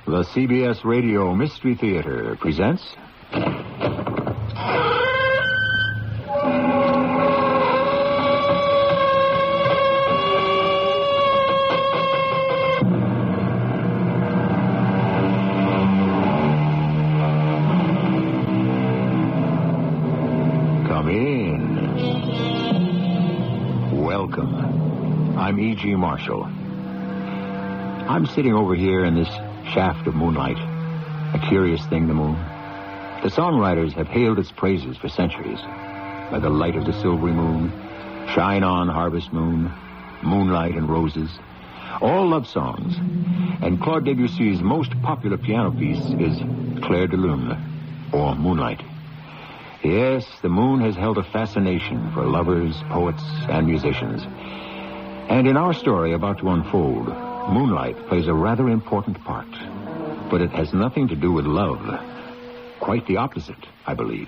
The CBS Radio Mystery Theater presents... Come in. Welcome. I'm E.G. Marshall. I'm sitting over here in this shaft of moonlight. A curious thing, the moon. The songwriters have hailed its praises for centuries. By the light of the silvery moon, shine on, harvest moon, moonlight and roses. All love songs. And Claude Debussy's most popular piano piece is Clair de Lune, or Moonlight. Yes, the moon has held a fascination for lovers, poets, and musicians. And in our story about to unfold, moonlight plays a rather important part. But it has nothing to do with love. Quite the opposite, I believe.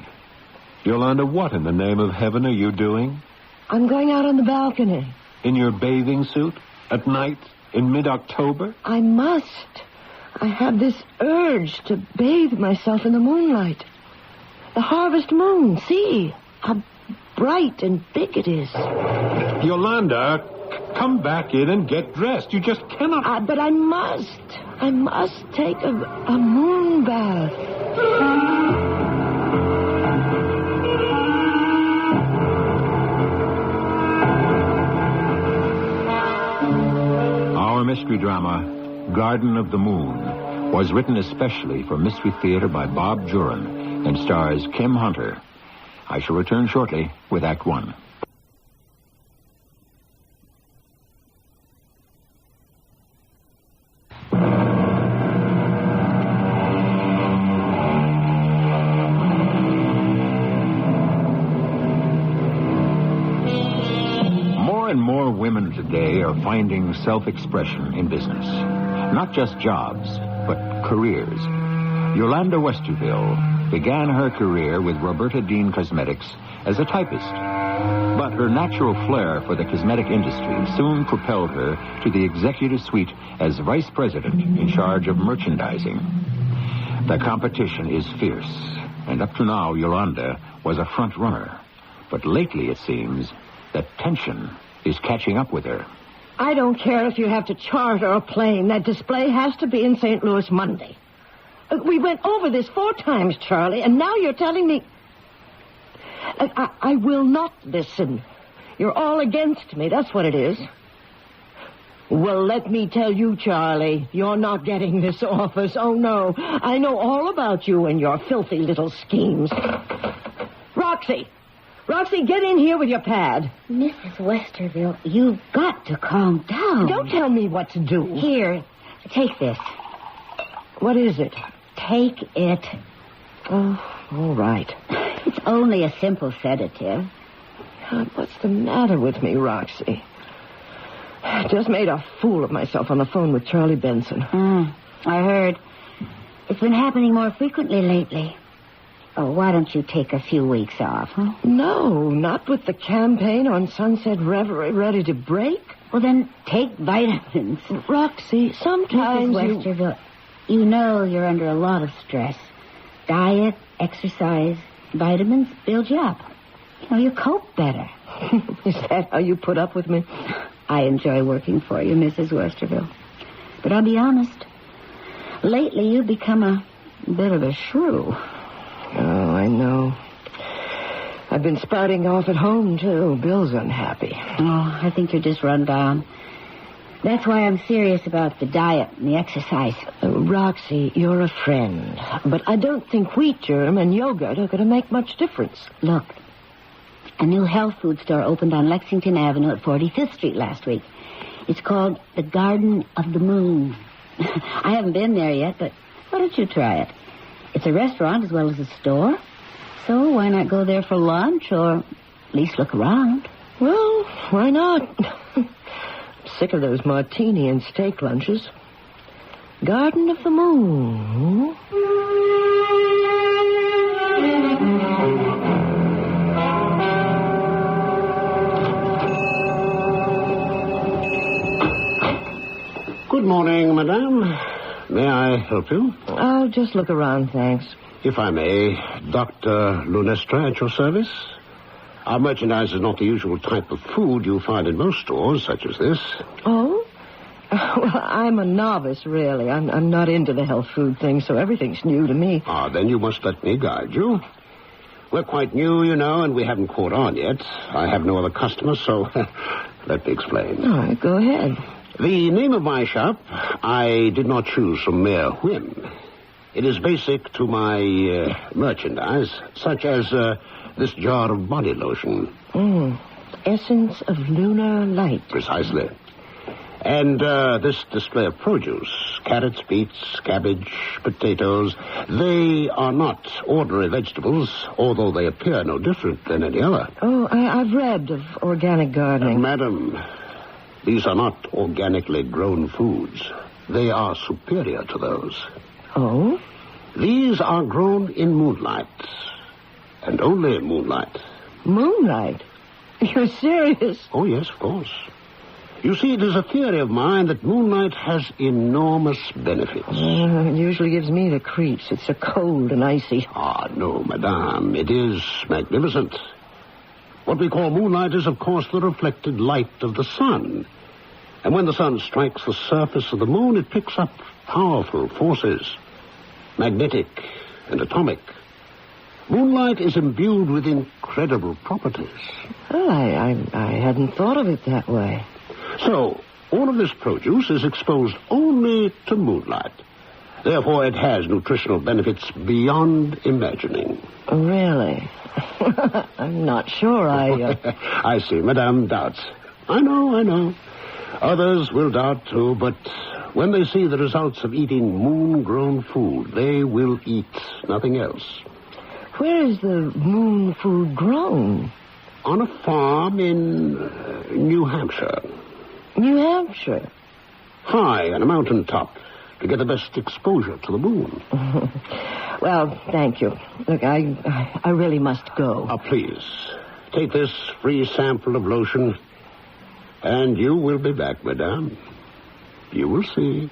Yolanda, what in the name of heaven are you doing? I'm going out on the balcony. In your bathing suit? At night? In mid-October? I must. I have this urge to bathe myself in the moonlight. The harvest moon, see how bright and big it is. Yolanda, come back in and get dressed. You just cannot... But I must. I must take a moon bath. Our mystery drama, Garden of the Moon, was written especially for Mystery Theater by Bob Juran and stars Kim Hunter. I shall return shortly with Act One. More and more women today are finding self-expression in business. Not just jobs, but careers. Yolanda Westerville began her career with Roberta Dean Cosmetics as a typist. But her natural flair for the cosmetic industry soon propelled her to the executive suite as vice president in charge of merchandising. The competition is fierce, and up to now, Yolanda was a front runner. But lately, it seems, that tension is catching up with her. I don't care if you have to charter a plane. That display has to be in St. Louis Monday. We went over this 4 times, Charlie, and now you're telling me... I will not listen. You're all against me. That's what it is. Well, let me tell you, Charlie, you're not getting this office. Oh, no. I know all about you and your filthy little schemes. Roxy! Roxy, get in here with your pad. Mrs. Westerville, you've got to calm down. Don't tell me what to do. Here, take this. What is it? Take it. Oh, all right. It's only a simple sedative. God, what's the matter with me, Roxy? I just made a fool of myself on the phone with Charlie Benson. I heard. It's been happening more frequently lately. Oh, why don't you take a few weeks off, huh? No, not with the campaign on Sunset Reverie ready to break. Well, then take vitamins. Roxy, sometimes Mrs. Westerville, you know you're under a lot of stress. Diet, exercise, vitamins build you up. You know, you cope better. Is that how you put up with me? I enjoy working for you, Mrs. Westerville. But I'll be honest. Lately, you've become a bit of a shrew. Oh, I know. I've been spouting off at home, too. Bill's unhappy. Oh, I think you're just run down. That's why I'm serious about the diet and the exercise. Roxy, you're a friend. But I don't think wheat germ and yogurt are going to make much difference. Look, a new health food store opened on Lexington Avenue at 45th Street last week. It's called the Garden of the Moon. I haven't been there yet, but why don't you try it? It's a restaurant as well as a store. So why not go there for lunch or at least look around? Well, why not? I'm sick of those martini and steak lunches. Garden of the Moon. Good morning, madame. May I help you? I'll just look around, thanks. If I may, Dr. Lunestra at your service? Our merchandise is not the usual type of food you find in most stores, such as this. Oh? Well, I'm a novice, really. I'm not into the health food thing, so everything's new to me. Then you must let me guide you. We're quite new, you know, and we haven't caught on yet. I have no other customers, so let me explain. All right, go ahead. The name of my shop I did not choose from mere whim. It is basic to my merchandise, such as this jar of body lotion. Essence of lunar light. Precisely. And this display of produce, carrots, beets, cabbage, potatoes, they are not ordinary vegetables, although they appear no different than any other. Oh, I've read of organic gardening. Madam, these are not organically grown foods. They are superior to those. Oh? These are grown in moonlight, and only moonlight. Moonlight? You're serious? Oh, yes, of course. You see, it is a theory of mine that moonlight has enormous benefits. It usually gives me the creeps. It's so cold and icy. No, madame. It is magnificent. What we call moonlight is, of course, the reflected light of the sun. And when the sun strikes the surface of the moon, it picks up powerful forces, magnetic and atomic. Moonlight is imbued with incredible properties. Well, I hadn't thought of it that way. So, all of this produce is exposed only to moonlight. Therefore, it has nutritional benefits beyond imagining. Really? I'm not sure I see, Madame doubts. I know. Others will doubt, too, but when they see the results of eating moon-grown food, they will eat nothing else. Where is the moon food grown? On a farm in New Hampshire. New Hampshire? High on a mountain top to get the best exposure to the moon. Well, thank you. Look, I really must go. Please, take this free sample of lotion, and you will be back, madame. You will see.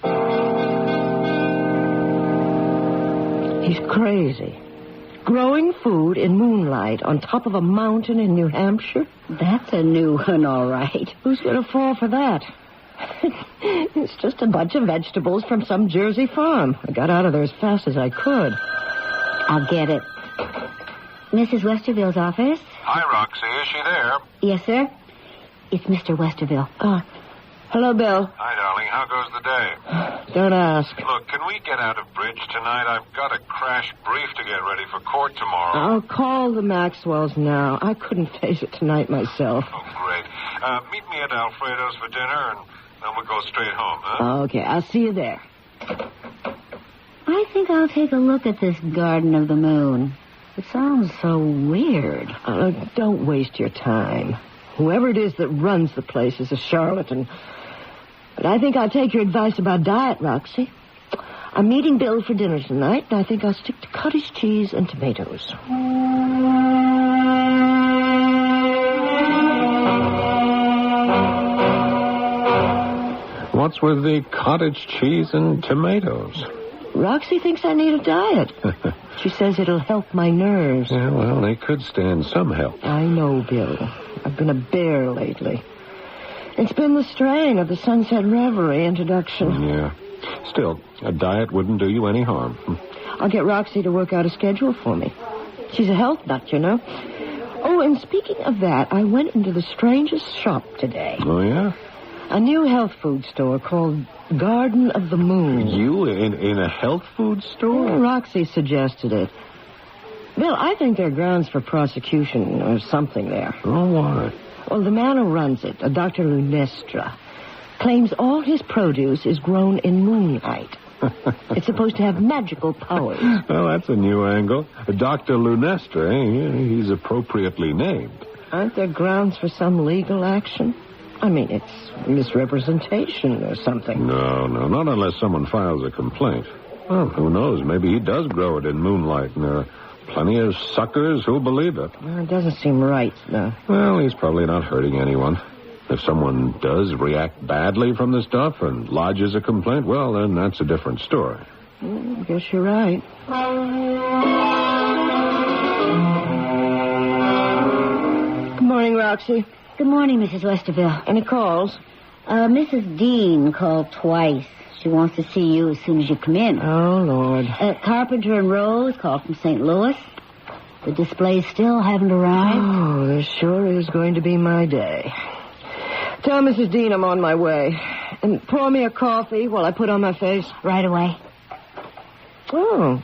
He's crazy. Growing food in moonlight on top of a mountain in New Hampshire? That's a new one, all right. Who's going to fall for that? It's just a bunch of vegetables from some Jersey farm. I got out of there as fast as I could. I'll get it. Mrs. Westerville's office? Hi, Roxy. Is she there? Yes, sir. It's Mr. Westerville. Hello, Bill. Hi, darling. How goes the day? Don't ask. Look, can we get out of bridge tonight? I've got a crash brief to get ready for court tomorrow. I'll call the Maxwells now. I couldn't face it tonight myself. Oh, great. Meet me at Alfredo's for dinner, and then we'll go straight home, huh? Okay, I'll see you there. I think I'll take a look at this Garden of the Moon. It sounds so weird. Don't waste your time. Whoever it is that runs the place is a charlatan. But I think I'll take your advice about diet, Roxy. I'm meeting Bill for dinner tonight, and I think I'll stick to cottage cheese and tomatoes. What's with the cottage cheese and tomatoes? Roxy thinks I need a diet. She says it'll help my nerves. Yeah, well, they could stand some help. I know, Bill. I've been a bear lately. It's been the strain of the Sunset Reverie introduction. Yeah. Still, a diet wouldn't do you any harm. I'll get Roxy to work out a schedule for me. She's a health nut, you know. Oh, and speaking of that, I went into the strangest shop today. Oh, yeah? A new health food store called Garden of the Moon. You in a health food store? Oh, Roxy suggested it. Bill, I think there are grounds for prosecution or something there. Oh, why? Well, the man who runs it, Dr. Lunestra, claims all his produce is grown in moonlight. It's supposed to have magical powers. Well, that's a new angle. Dr. Lunestra, he's appropriately named. Aren't there grounds for some legal action? I mean, it's misrepresentation or something. No, not unless someone files a complaint. Well, who knows? Maybe he does grow it in moonlight, and there are plenty of suckers who'll believe it. Well, it doesn't seem right, though. Well, he's probably not hurting anyone. If someone does react badly from the stuff and lodges a complaint, well, then that's a different story. I guess you're right. Good morning, Roxy. Good morning, Mrs. Westerville. Any calls? Mrs. Dean called twice. She wants to see you as soon as you come in. Oh, Lord. Carpenter and Rose called from St. Louis. The displays still haven't arrived. Oh, this sure is going to be my day. Tell Mrs. Dean I'm on my way. And pour me a coffee while I put on my face. Right away. Oh,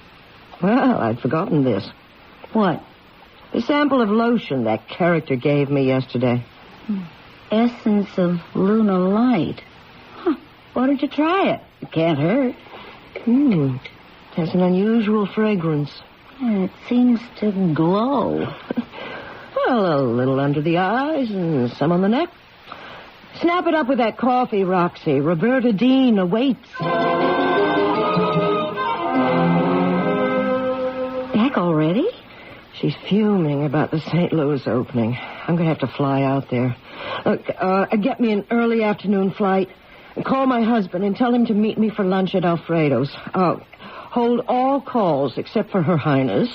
well, I'd forgotten this. What? The sample of lotion that character gave me yesterday. Essence of lunar light. Huh. Why don't you try it? It can't hurt. Has an unusual fragrance. It seems to glow. Well, a little under the eyes and some on the neck. Snap it up with that coffee, Roxy. Roberta Dean awaits. Back already? She's fuming about the St. Louis opening. I'm going to have to fly out there. Look, get me an early afternoon flight. And call my husband and tell him to meet me for lunch at Alfredo's. Hold all calls except for Her Highness.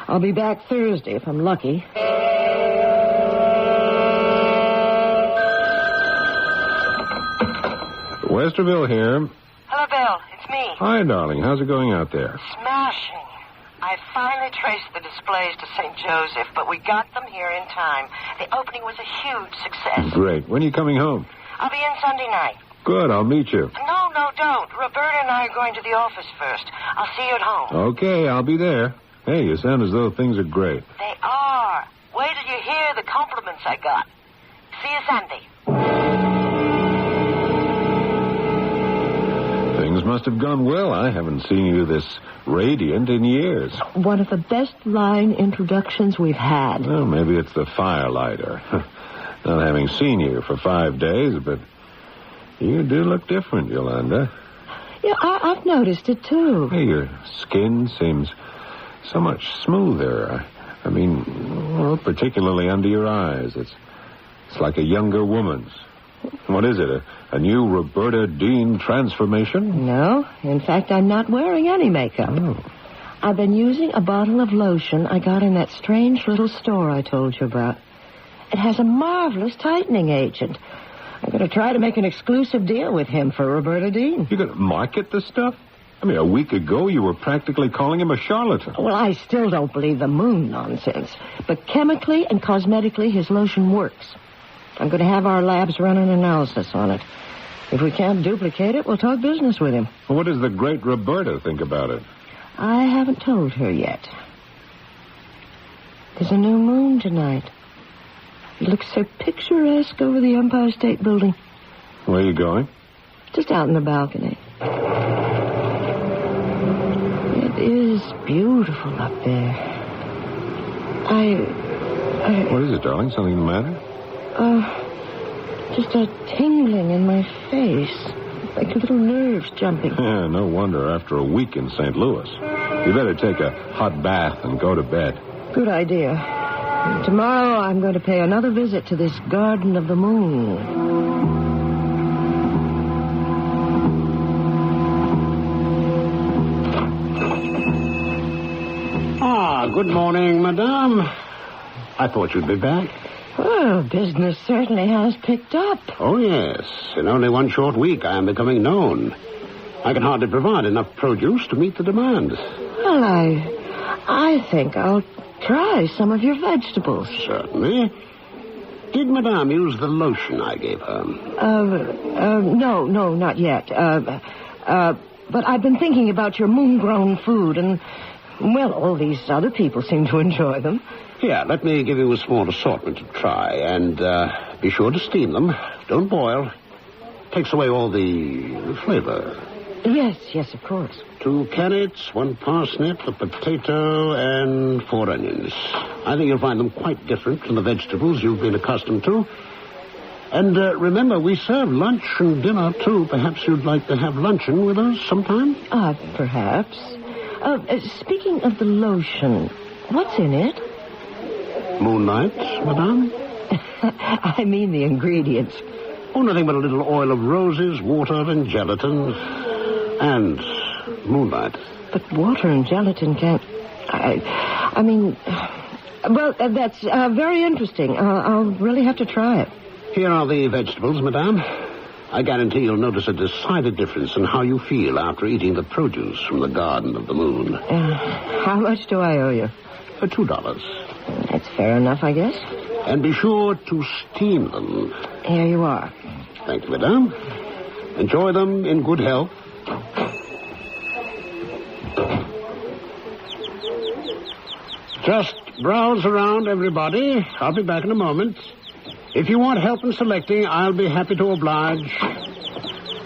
I'll be back Thursday if I'm lucky. Westerville here. Hello, Bill. It's me. Hi, darling. How's it going out there? Smashing. I finally traced the displays to St. Joseph, but we got them here in time. The opening was a huge success. Great. When are you coming home? I'll be in Sunday night. Good. I'll meet you. No, don't. Roberta and I are going to the office first. I'll see you at home. Okay, I'll be there. Hey, you sound as though things are great. They are. Wait till you hear the compliments I got. See you Sunday. Things must have gone well. I haven't seen you this radiant in years. One of the best line introductions we've had. Well, maybe it's the firelighter. Not having seen you for 5 days, but you do look different, Yolanda. Yeah, I've noticed it, too. Hey, your skin seems so much smoother. I mean, well, particularly under your eyes. It's like a younger woman's. What is it, a new Roberta Dean transformation? No. In fact, I'm not wearing any makeup. Oh. I've been using a bottle of lotion I got in that strange little store I told you about. It has a marvelous tightening agent. I'm going to try to make an exclusive deal with him for Roberta Dean. You're going to market this stuff? I mean, a week ago you were practically calling him a charlatan. Well, I still don't believe the moon nonsense. But chemically and cosmetically, his lotion works. I'm going to have our labs run an analysis on it. If we can't duplicate it, we'll talk business with him. Well, what does the great Roberta think about it? I haven't told her yet. There's a new moon tonight. It looks so picturesque over the Empire State Building. Where are you going? Just out in the balcony. It is beautiful up there. What is it, darling? Something the matter? Just a tingling in my face. Like little nerves jumping. Yeah, no wonder after a week in St. Louis. You better take a hot bath and go to bed. Good idea. And tomorrow I'm going to pay another visit to this Garden of the Moon. Good morning, madame. I thought you'd be back. Well, business certainly has picked up. Oh, yes. In only one short week, I am becoming known. I can hardly provide enough produce to meet the demand. Well, I think I'll try some of your vegetables. Certainly. Did madame use the lotion I gave her? No, not yet. But I've been thinking about your moon-grown food, and, well, all these other people seem to enjoy them. Here, let me give you a small assortment to try, and be sure to steam them. Don't boil. Takes away all the flavor. Yes, of course. 2 carrots, 1 parsnip, a potato, and 4 onions. I think you'll find them quite different from the vegetables you've been accustomed to. And remember, we serve lunch and dinner, too. Perhaps you'd like to have luncheon with us sometime? Perhaps. Speaking of the lotion, what's in it? Moonlight, madame. I mean the ingredients. Oh, nothing but a little oil of roses, water, and gelatin. And moonlight. But water and gelatin can't... I mean... Well, that's very interesting. I'll really have to try it. Here are the vegetables, madame. I guarantee you'll notice a decided difference in how you feel after eating the produce from the Garden of the Moon. How much do I owe you? $2. That's fair enough, I guess. And be sure to steam them. Here you are. Thank you, madame. Enjoy them in good health. Just browse around, everybody. I'll be back in a moment. If you want help in selecting, I'll be happy to oblige.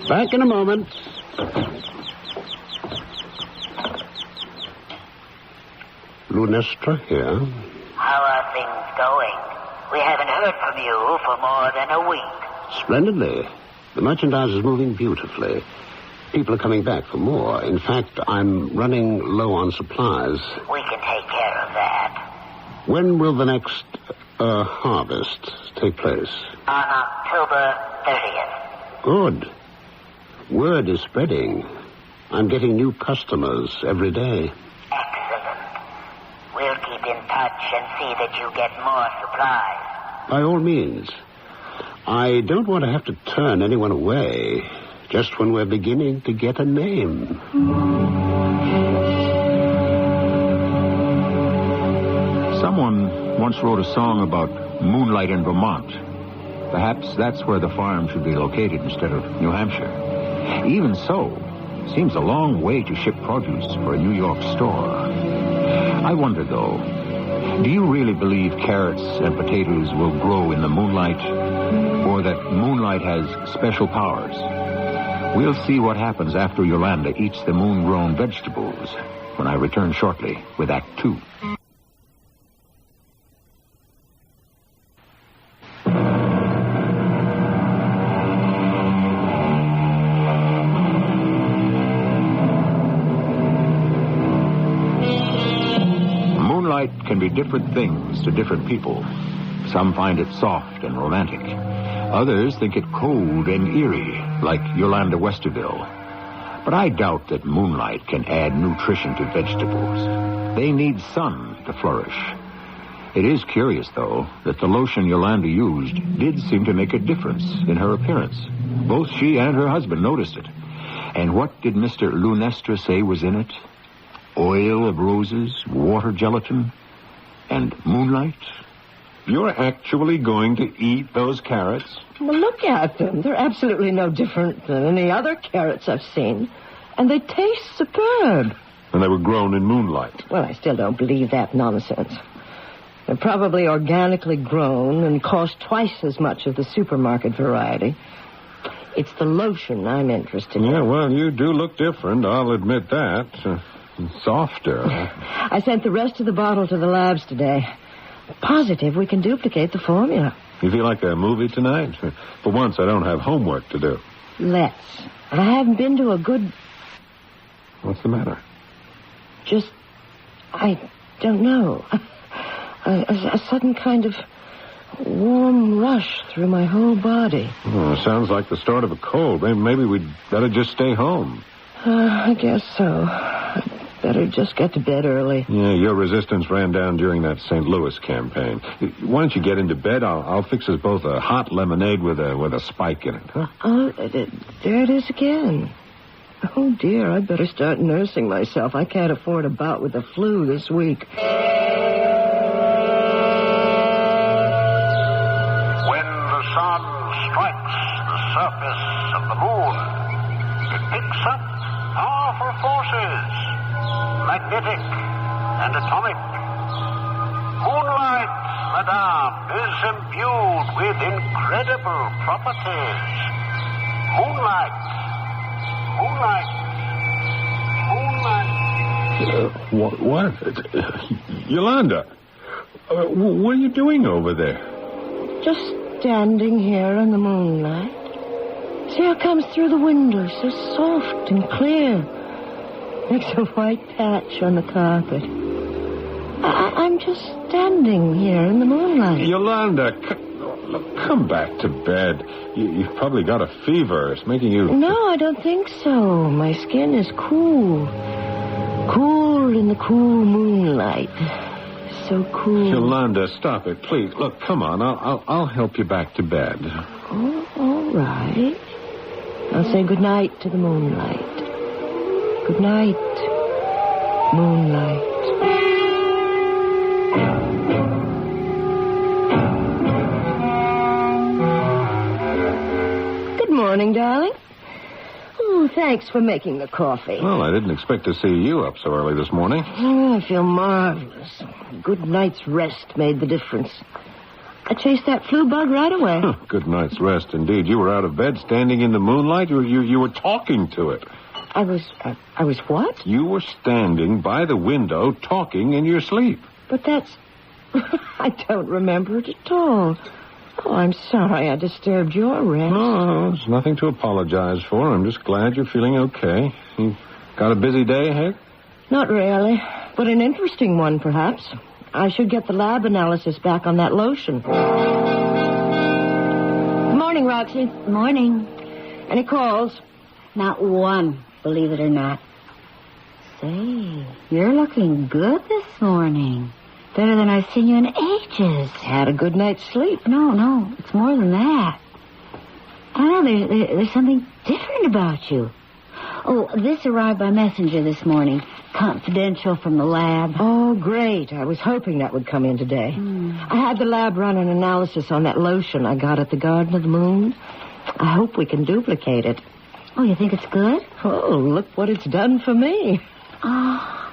Back in a moment. Lunestra here. How are things going? We haven't heard from you for more than a week. Splendidly. The merchandise is moving beautifully. People are coming back for more. In fact, I'm running low on supplies. We can take care of that. When will the next harvest take place? On October 30th. Good. Word is spreading. I'm getting new customers every day. Excellent. We'll keep in touch and see that you get more supplies. By all means. I don't want to have to turn anyone away just when we're beginning to get a name. Someone once wrote a song about moonlight in Vermont. Perhaps that's where the farm should be located instead of New Hampshire. Even so, it seems a long way to ship produce for a New York store. I wonder, though, do you really believe carrots and potatoes will grow in the moonlight, or that moonlight has special powers? We'll see what happens after Yolanda eats the moon-grown vegetables when I return shortly with Act 2. Moonlight can be different things to different people. Some find it soft and romantic. Others think it cold and eerie, like Yolanda Westerville. But I doubt that moonlight can add nutrition to vegetables. They need sun to flourish. It is curious, though, that the lotion Yolanda used did seem to make a difference in her appearance. Both she and her husband noticed it. And what did Mr. Lunestra say was in it? Oil of roses, water gelatin, and moonlight? You're actually going to eat those carrots? Well, look at them. They're absolutely no different than any other carrots I've seen. And they taste superb. And they were grown in moonlight. Well, I still don't believe that nonsense. They're probably organically grown and cost twice as much as the supermarket variety. It's the lotion I'm interested in. Yeah, well, you do look different, I'll admit that. Softer. I sent the rest of the bottle to the labs today. Positive we can duplicate the formula. You feel like a movie tonight? For once, I don't have homework to do. Let's. I haven't been to a good... What's the matter? Just... I don't know. A sudden kind of warm rush through my whole body. Oh, sounds like the start of a cold. Maybe we'd better just stay home. I guess so. Better just get to bed early. Yeah, your resistance ran down during that St. Louis campaign. Why don't you get into bed? I'll fix us both a hot lemonade with a spike in it, huh? Oh, there it is again. Oh, dear, I'd better start nursing myself. I can't afford a bout with the flu this week. When the sun strikes the surface of the moon, it picks up powerful forces. Magnetic and atomic. Moonlight, madame, is imbued with incredible properties. Moonlight. What? Yolanda, what are you doing over there? Just standing here in the moonlight. See how it comes through the window, so soft and clear. Makes a white patch on the carpet. I'm just standing here in the moonlight. Yolanda, Look, come back to bed. You've probably got a fever. It's making you... No, I don't think so. My skin is cool. Cool in the cool moonlight. So cool. Yolanda, stop it, please. Look, come on. I'll help you back to bed. Oh, all right. I'll say goodnight to the moonlight. Good night, moonlight. Good morning, darling. Oh, thanks for making the coffee. Well, I didn't expect to see you up so early this morning. Oh, I feel marvelous. A good night's rest made the difference. I chased that flu bug right away. Good night's rest, indeed. You were out of bed, standing in the moonlight. You were talking to it. I was what? You were standing by the window, talking in your sleep. But that's... I don't remember it at all. Oh, I'm sorry I disturbed your rest. No, there's nothing to apologize for. I'm just glad you're feeling okay. You got a busy day ahead? Not really, but an interesting one, perhaps. I should get the lab analysis back on that lotion. Good morning, Roxy. Morning. Any calls? Not one, believe it or not. Say, you're looking good this morning. Better than I've seen you in ages. Had a good night's sleep. No, it's more than that. I don't know, there's something different about you. Oh, this arrived by messenger this morning. Confidential from the lab. Oh, great. I was hoping that would come in today. I had the lab run an analysis on that lotion I got at the Garden of the Moon. I hope we can duplicate it. Oh, you think it's good? Oh, look what it's done for me. Oh,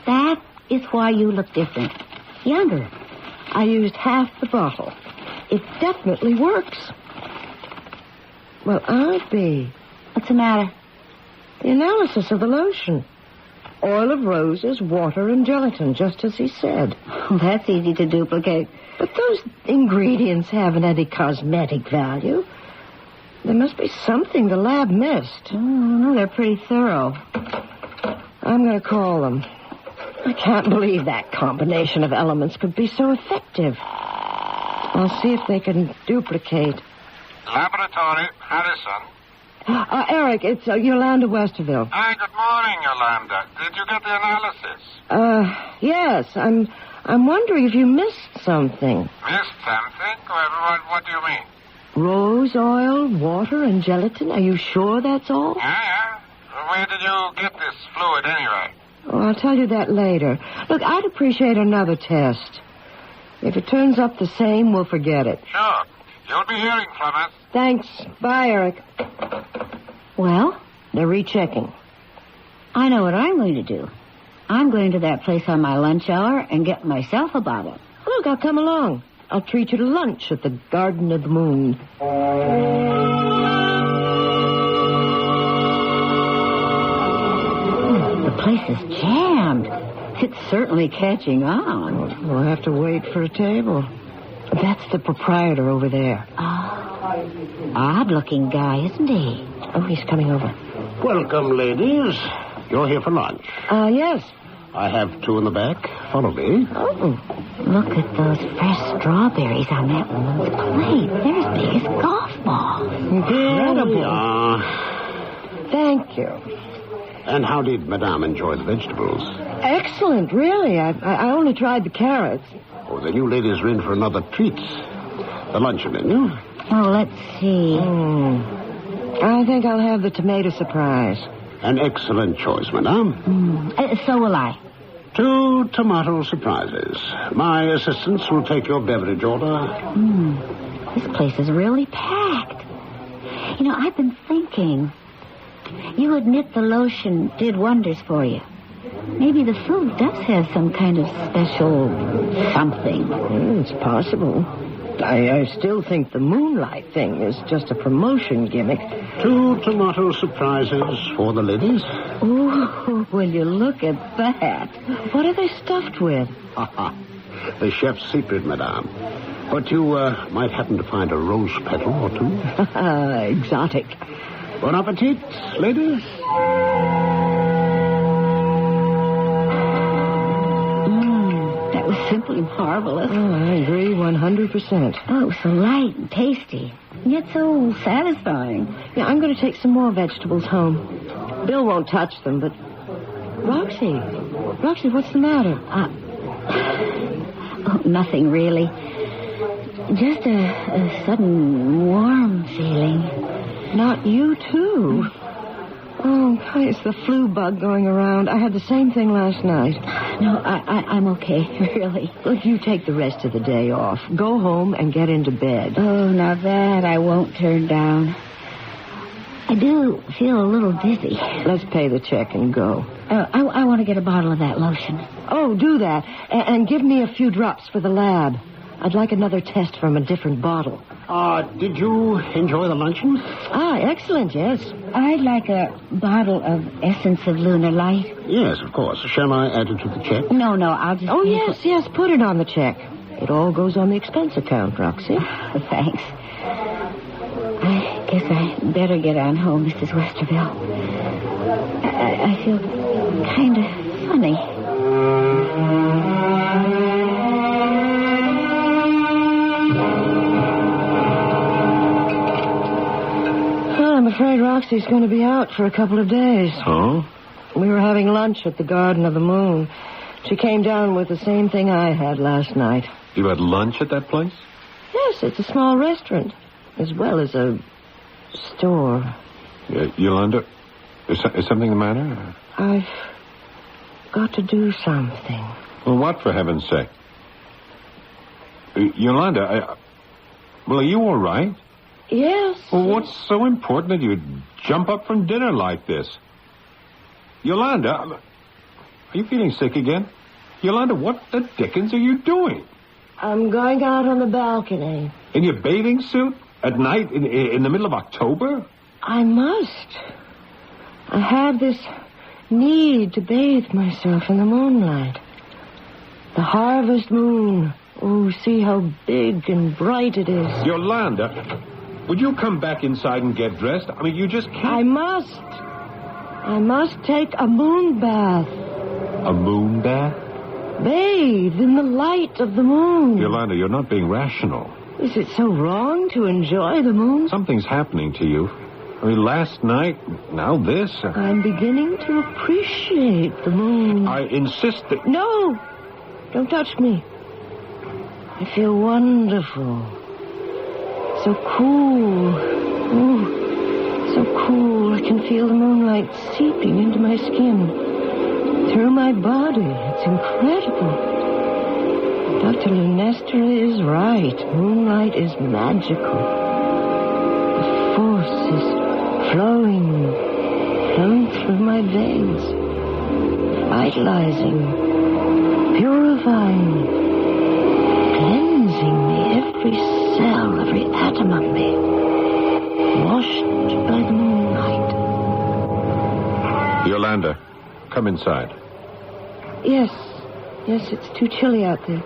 that is why you look different. Younger. I used half the bottle. It definitely works. Well, I'll be. What's the matter? The analysis of the lotion. Oil of roses, water, and gelatin, just as he said. Oh, that's easy to duplicate. But those ingredients haven't any cosmetic value. There must be something the lab missed. Oh, no, they're pretty thorough. I'm going to call them. I can't believe that combination of elements could be so effective. I'll see if they can duplicate. Laboratory, Harrison. Eric, it's Yolanda Westerville. Hi, good morning, Yolanda. Did you get the analysis? Yes. I'm wondering if you missed something. Missed something? What do you mean? Rose oil, water, and gelatin. Are you sure that's all? Yeah. Where did you get this fluid anyway? Oh, I'll tell you that later. Look, I'd appreciate another test. If it turns up the same, we'll forget it. Sure. You'll be hearing from us. Thanks. Bye, Eric. Well? They're rechecking. I know what I'm going to do. I'm going to that place on my lunch hour and get myself a bottle. Look, I'll come along. I'll treat you to lunch at the Garden of the Moon. The place is jammed. It's certainly catching on. We'll have to wait for a table. That's the proprietor over there. Oh, odd-looking guy, isn't he? Oh, he's coming over. Welcome, ladies. You're here for lunch. Yes. I have two in the back. Follow me. Oh. Look at those fresh strawberries on that woman's plate. They're as big as golf balls. Incredible. Thank you. And how did Madame enjoy the vegetables? Excellent, really. I only tried the carrots. Oh, then you ladies are in for another treat. The luncheon menu. Oh, let's see. I think I'll have the tomato surprise. An excellent choice, Madame. So will I. 2 tomato surprises. My assistants will take your beverage order. This place is really packed. You know, I've been thinking. You admit the lotion did wonders for you. Maybe the food does have some kind of special something. It's possible. I still think the moonlight thing is just a promotion gimmick. 2 tomato surprises for the ladies. Oh, will you look at that? What are they stuffed with? The chef's secret, Madame. But you might happen to find a rose petal or 2. Exotic. Bon appetit, ladies. That was simply simply marvelous. Oh, I agree 100%. Oh, so light and tasty, yet so satisfying. Yeah, I'm going to take some more vegetables home. Bill won't touch them, but... Roxy, what's the matter? Oh, nothing really. Just a sudden warm feeling. Not you, too. Oh, it's the flu bug going around. I had the same thing last night. No, I'm okay, really. Look, you take the rest of the day off. Go home and get into bed. Oh, now that I won't turn down. I do feel a little dizzy. Let's pay the check and go. I want to get a bottle of that lotion. Oh, do that. And give me a few drops for the lab. I'd like another test from a different bottle. Did you enjoy the luncheon? Excellent, yes. I'd like a bottle of Essence of Lunar Light. Yes, of course. Shall I add it to the check? No, I'll just... Oh, yes, put it on the check. It all goes on the expense account, Roxy. Thanks. I guess I better get on home, Mrs. Westerville. I feel kind of funny. I'm afraid Roxy's going to be out for a couple of days. Oh? We were having lunch at the Garden of the Moon. She came down with the same thing I had last night. You had lunch at that place? Yes, it's a small restaurant, as well as a store. Yolanda, is something the matter? I've got to do something. Well, what, for heaven's sake? Yolanda, are you all right? Yes. Well, what's so important that you'd jump up from dinner like this? Yolanda, are you feeling sick again? Yolanda, what the dickens are you doing? I'm going out on the balcony. In your bathing suit? At night? In the middle of October? I must. I have this need to bathe myself in the moonlight. The harvest moon. Oh, see how big and bright it is. Yolanda, would you come back inside and get dressed? I mean, you just can't... I must take a moon bath. A moon bath? Bathe in the light of the moon. Yolanda, you're not being rational. Is it so wrong to enjoy the moon? Something's happening to you. I mean, last night, now this. I'm beginning to appreciate the moon. I insist that... No! Don't touch me. I feel wonderful. So cool. Oh, so cool. I can feel the moonlight seeping into my skin. Through my body. It's incredible. Dr. Lunesta is right. Moonlight is magical. The force is flowing through my veins. Vitalizing. Purifying. Cleansing me. Every cell, every atom of me. Washed by the moonlight. Yolanda, come inside. Yes, it's too chilly out there.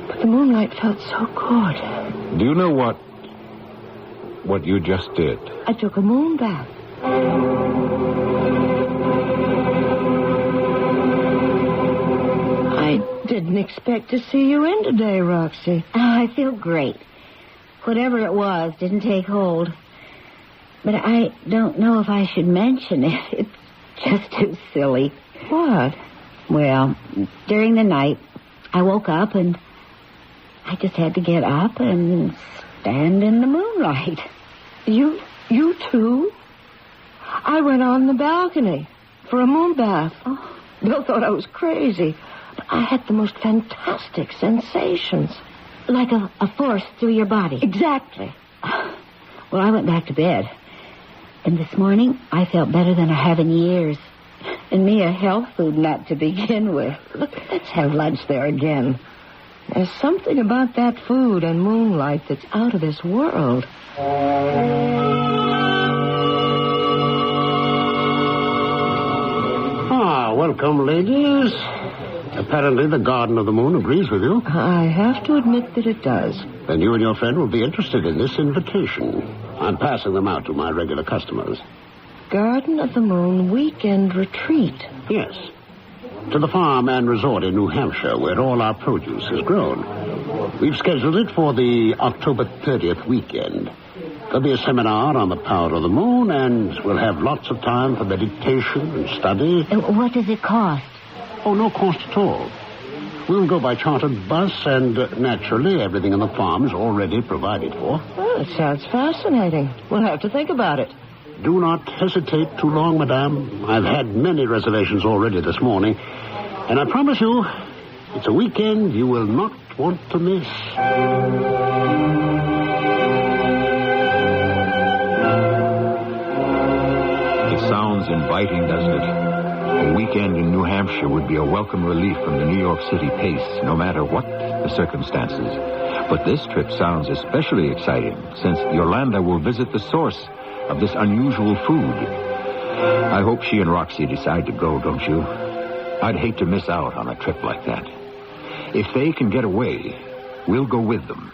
But the moonlight felt so good. Do you know what you just did? I took a moon bath. I didn't expect to see you in today, Roxy. I feel great. Whatever it was didn't take hold. But I don't know if I should mention it. It's just too silly. What? Well, during the night, I woke up and I just had to get up and stand in the moonlight. You too? I went on the balcony for a moon bath. Oh. Bill thought I was crazy. But I had the most fantastic sensations. Like a force through your body. Exactly. Well, I went back to bed. And this morning, I felt better than I have in years. And me a health food nut to begin with. Look, let's have lunch there again. There's something about that food and moonlight that's out of this world. Welcome, ladies. Apparently the Garden of the Moon agrees with you. I have to admit that it does. Then you and your friend will be interested in this invitation. I'm passing them out to my regular customers. Garden of the Moon weekend retreat. Yes. to the farm and resort in New Hampshire, where all our produce is grown. We've scheduled it for the October 30th weekend. There'll be a seminar on the power of the moon, and we'll have lots of time for meditation and study. What does it cost? Oh, no cost at all. We'll go by chartered bus, and naturally, everything on the farm is already provided for. Well, it sounds fascinating. We'll have to think about it. Do not hesitate too long, madame. I've had many reservations already this morning, and I promise you, it's a weekend you will not want to miss. It sounds inviting, doesn't it? A weekend in New Hampshire would be a welcome relief from the New York City pace, no matter what the circumstances. But this trip sounds especially exciting, since Yolanda will visit the source of this unusual food. I hope she and Roxy decide to go, don't you? I'd hate to miss out on a trip like that. If they can get away, we'll go with them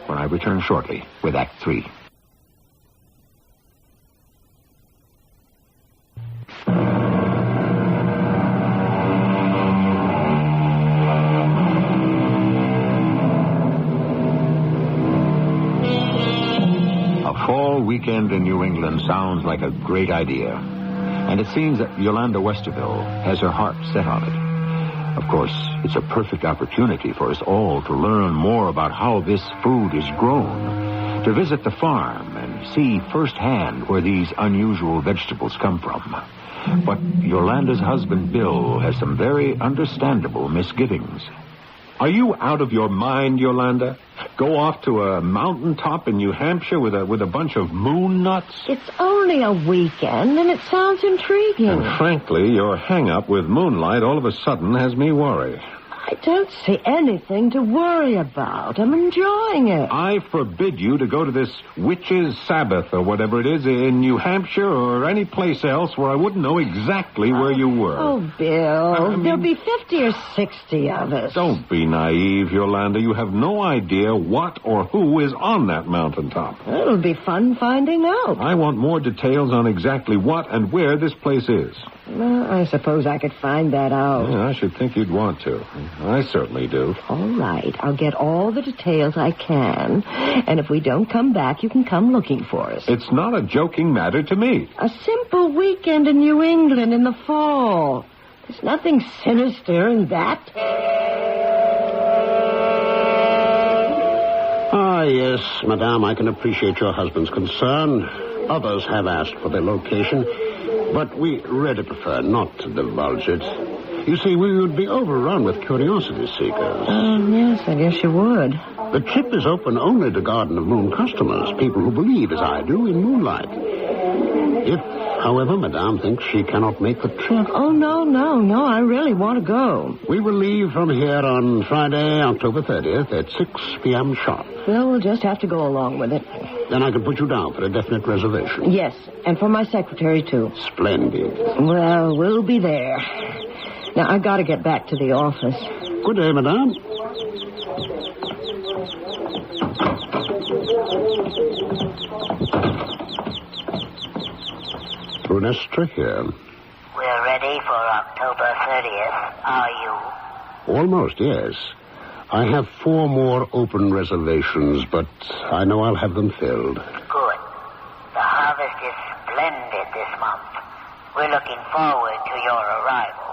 when I return shortly with Act 3. A fall weekend in New England sounds like a great idea. And it seems that Yolanda Westerville has her heart set on it. Of course, it's a perfect opportunity for us all to learn more about how this food is grown, to visit the farm and see firsthand where these unusual vegetables come from. But Yolanda's husband, Bill, has some very understandable misgivings. Are you out of your mind, Yolanda? Go off to a mountaintop in New Hampshire with a bunch of moon nuts? It's only a weekend, and it sounds intriguing. And frankly, your hang-up with moonlight all of a sudden has me worried. I don't see anything to worry about. I'm enjoying it. I forbid you to go to this witch's Sabbath or whatever it is in New Hampshire or any place else where I wouldn't know exactly where you were. Oh, Bill, there'll be 50 or 60 of us. Don't be naive, Yolanda. You have no idea what or who is on that mountaintop. It'll be fun finding out. I want more details on exactly what and where this place is. Well, I suppose I could find that out. Yeah, I should think you'd want to. I certainly do. All right. I'll get all the details I can. And if we don't come back, you can come looking for us. It's not a joking matter to me. A simple weekend in New England in the fall. There's nothing sinister in that. Ah, yes, madame, I can appreciate your husband's concern. Others have asked for their location, but we really prefer not to divulge it. You see, we would be overrun with curiosity seekers. Yes, I guess you would. The trip is open only to Garden of Moon customers, people who believe, as I do, in moonlight. If, however, madame thinks she cannot make the trip... Oh, no, I really want to go. We will leave from here on Friday, October 30th at 6 p.m. sharp. Well, we'll just have to go along with it. Then I can put you down for a definite reservation. Yes, and for my secretary, too. Splendid. Well, we'll be there. Now, I've got to get back to the office. Good day, madame. Lunestra here. We're ready for October 30th. Are you? Almost, yes. I have 4 more open reservations, but I know I'll have them filled. Good. The harvest is splendid this month. We're looking forward to your arrival.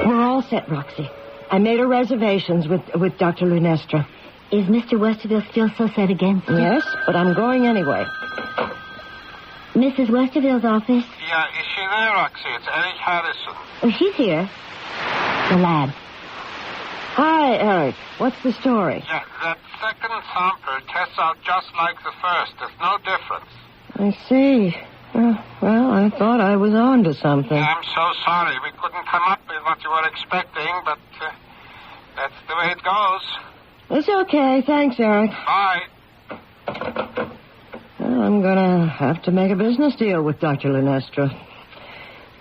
We're all set, Roxy. I made her reservations with Dr. Lunestra. Is Mr. Westerville still so set against you? Yes, but I'm going anyway. Mrs. Westerville's office? Yeah, is she there, Roxy? It's Eric Harrison. Oh, she's here. The lab. Hi, Eric. What's the story? Yeah, that second sample tests out just like the first. There's no difference. I see. Well, I thought I was on to something. Yeah, I'm so sorry. We couldn't come up with what you were expecting, but that's the way it goes. It's okay. Thanks, Eric. Bye. Well, I'm going to have to make a business deal with Dr. Lunestra.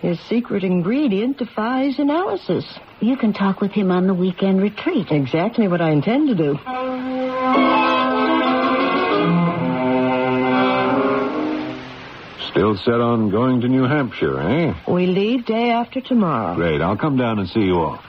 His secret ingredient defies analysis. You can talk with him on the weekend retreat. Exactly what I intend to do. Still set on going to New Hampshire, eh? We leave day after tomorrow. Great. I'll come down and see you off.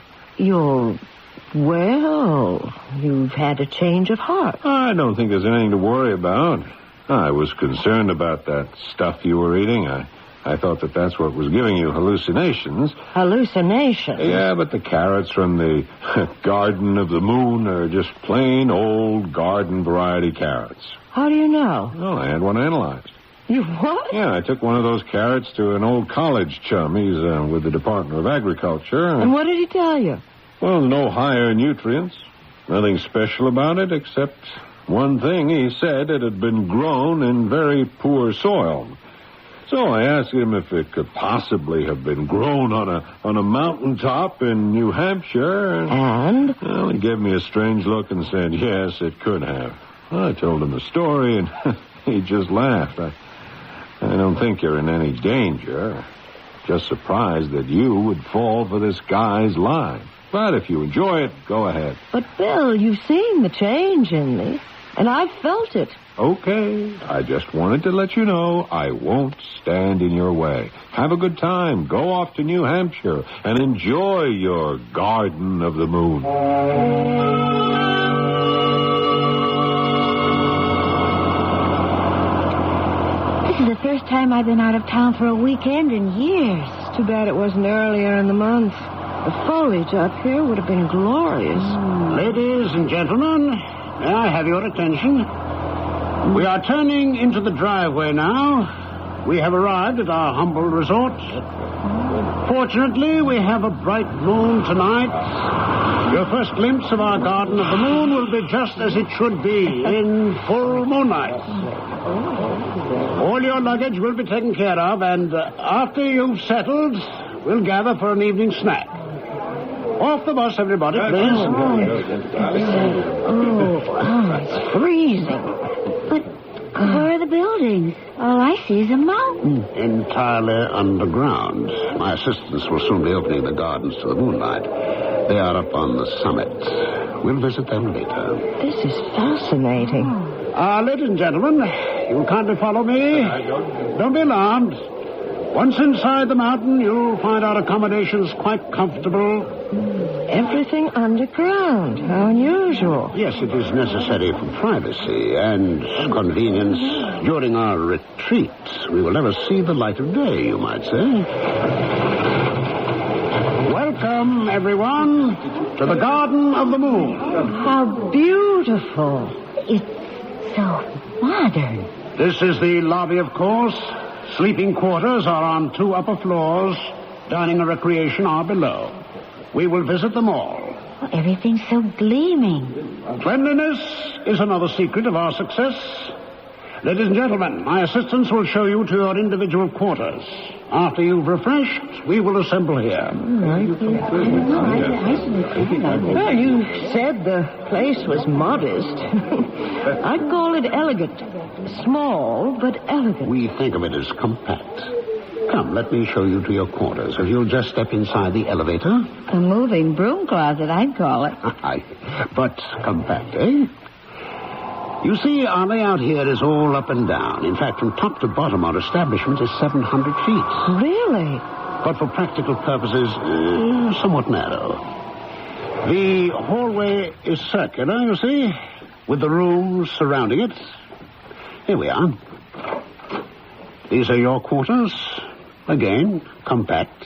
Well, you've had a change of heart. I don't think there's anything to worry about. I was concerned about that stuff you were eating. I thought that's what was giving you hallucinations. Hallucinations? Yeah, but the carrots from the Garden of the Moon are just plain old garden variety carrots. How do you know? Well, I had one analyzed. You what? Yeah, I took one of those carrots to an old college chum. He's with the Department of Agriculture. And what did he tell you? Well, no higher nutrients. Nothing special about it except one thing. He said it had been grown in very poor soil. So I asked him if it could possibly have been grown on a mountaintop in New Hampshire. And? Well, he gave me a strange look and said, yes, it could have. Well, I told him the story, and he just laughed. I don't think you're in any danger. Just surprised that you would fall for this guy's lie. But if you enjoy it, go ahead. But, Bill, you've seen the change in me, and I've felt it. Okay. I just wanted to let you know I won't stand in your way. Have a good time. Go off to New Hampshire and enjoy your Garden of the Moon. This is the first time I've been out of town for a weekend in years. Too bad it wasn't earlier in the month. The foliage up here would have been glorious. Ladies and gentlemen, may I have your attention? We are turning into the driveway now. We have arrived at our humble resort. Fortunately, we have a bright moon tonight. Your first glimpse of our Garden of the Moon will be just as it should be, in full moonlight. All your luggage will be taken care of, and after you've settled, we'll gather for an evening snack. Off the bus, everybody, please. It's freezing. But where are the buildings? All I see is a mountain. Entirely underground. My assistants will soon be opening the gardens to the moonlight. They are up on the summit. We'll visit them later. This is fascinating. Ladies and gentlemen, you will kindly follow me. Don't be alarmed. Once inside the mountain, you'll find our accommodations quite comfortable. Everything underground. How unusual. Yes, it is necessary for privacy and convenience. During our retreat, we will never see the light of day, you might say. Welcome, everyone, to the Garden of the Moon. How beautiful. It's so modern. This is the lobby, of course. Sleeping quarters are on 2 upper floors. Dining and recreation are below. We will visit them all. Oh, everything's so gleaming. Cleanliness is another secret of our success. Ladies and gentlemen, my assistants will show you to your individual quarters. After you've refreshed, we will assemble here. Well, you said the place was modest. I'd call it elegant. Small, but elegant. We think of it as compact. Come, let me show you to your quarters. If you'll just step inside the elevator. A moving broom closet, I'd call it. But compact, eh? You see, our layout here is all up and down. In fact, from top to bottom, our establishment is 700 feet. Really? But for practical purposes, somewhat narrow. The hallway is circular, you see, with the rooms surrounding it. Here we are. These are your quarters. Again, compact.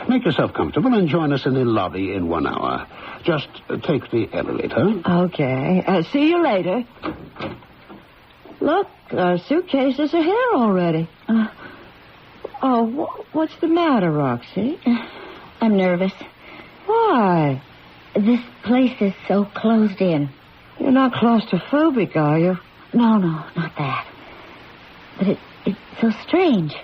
Make yourself comfortable and join us in the lobby in 1 hour. Just take the elevator. Okay. See you later. Look, our suitcases are here already. What's the matter, Roxy? I'm nervous. Why? This place is so closed in. You're not claustrophobic, are you? No, not that. But it's so strange.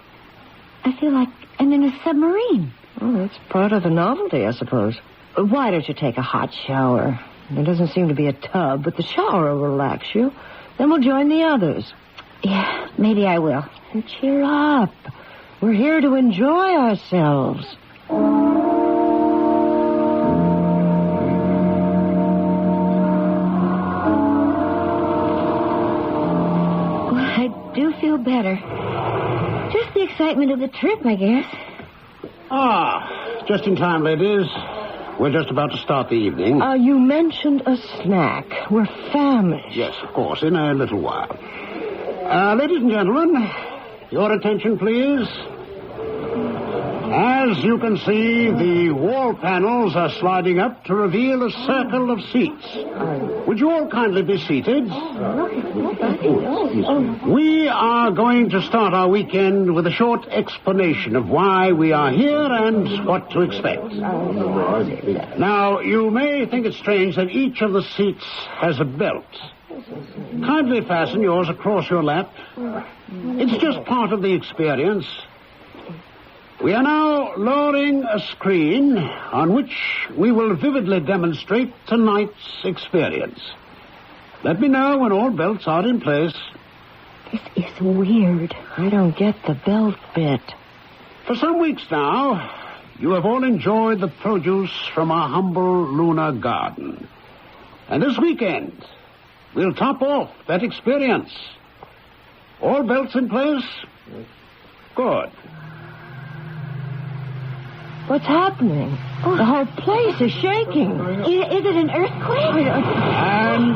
I feel like I'm in a submarine. Oh, that's part of the novelty, I suppose. Why don't you take a hot shower? There doesn't seem to be a tub, but the shower will relax you. Then we'll join the others. Yeah, maybe I will. And cheer up. We're here to enjoy ourselves. I do feel better. Just the excitement of the trip, I guess. Ah, just in time, ladies. We're just about to start the evening. You mentioned a snack. We're famished. Yes, of course, in a little while. Ladies and gentlemen, your attention, please. As you can see, the wall panels are sliding up to reveal a circle of seats. Would you all kindly be seated? We are going to start our weekend with a short explanation of why we are here and what to expect. Now, you may think it strange that each of the seats has a belt. Kindly fasten yours across your lap. It's just part of the experience. We are now lowering a screen on which we will vividly demonstrate tonight's experience. Let me know when all belts are in place. This is weird. I don't get the belt bit. For some weeks now, you have all enjoyed the produce from our humble lunar garden. And this weekend, we'll top off that experience. All belts in place? Good. What's happening? The whole place is shaking. Is it an earthquake? And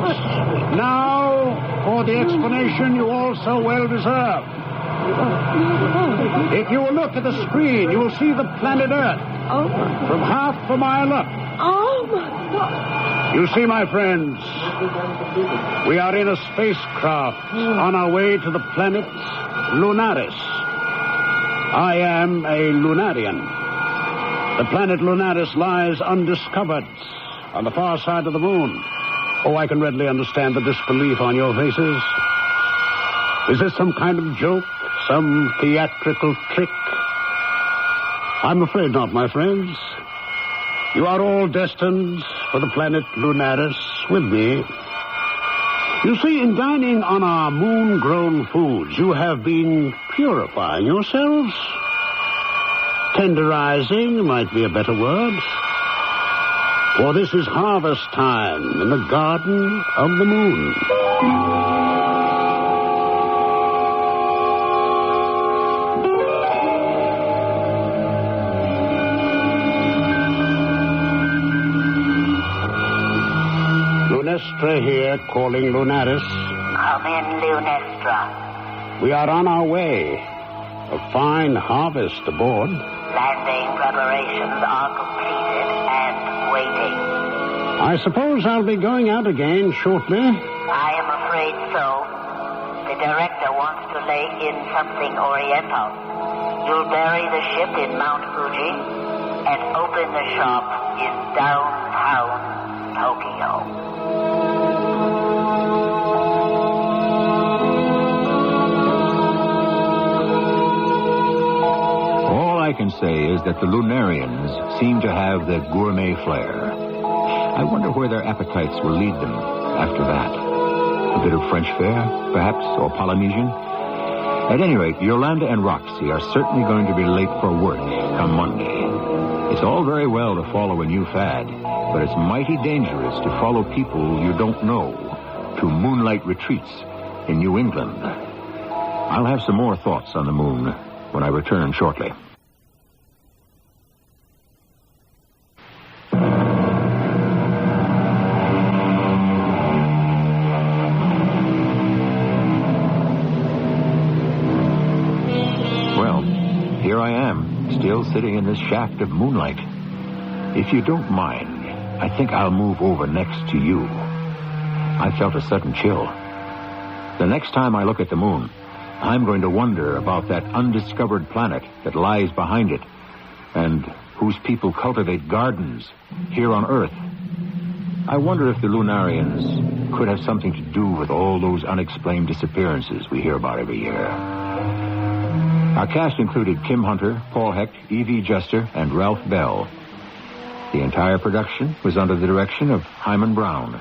now, for the explanation you all so well deserve. If you will look at the screen, you will see the planet Earth from half a mile up. Oh, my God. You see, my friends, we are in a spacecraft on our way to the planet Lunaris. I am a Lunarian. The planet Lunaris lies undiscovered on the far side of the moon. Oh, I can readily understand the disbelief on your faces. Is this some kind of joke? Some theatrical trick? I'm afraid not, my friends. You are all destined for the planet Lunaris with me. You see, in dining on our moon-grown foods, you have been purifying yourselves. Tenderizing might be a better word. For this is harvest time in the Garden of the Moon. Lunestra here, calling Lunaris. Come in, Lunestra. We are on our way. A fine harvest aboard. Landing preparations are completed and waiting. I suppose I'll be going out again shortly. I am afraid so. The director wants to lay in something oriental. You'll bury the ship in Mount Fuji and open the shop in downtown Tokyo. All I can say is that the Lunarians seem to have the gourmet flair. I wonder where their appetites will lead them after that. A bit of French fare, perhaps, or Polynesian? At any rate, Yolanda and Roxy are certainly going to be late for work come Monday. It's all very well to follow a new fad, but it's mighty dangerous to follow people you don't know to moonlight retreats in New England. I'll have some more thoughts on the moon when I return shortly. Here I am, still sitting in this shaft of moonlight. If you don't mind, I think I'll move over next to you. I felt a sudden chill. The next time I look at the moon, I'm going to wonder about that undiscovered planet that lies behind it, and whose people cultivate gardens here on Earth. I wonder if the Lunarians could have something to do with all those unexplained disappearances we hear about every year. Our cast included Kim Hunter, Paul Hecht, E.V. Juster, and Ralph Bell. The entire production was under the direction of Hyman Brown.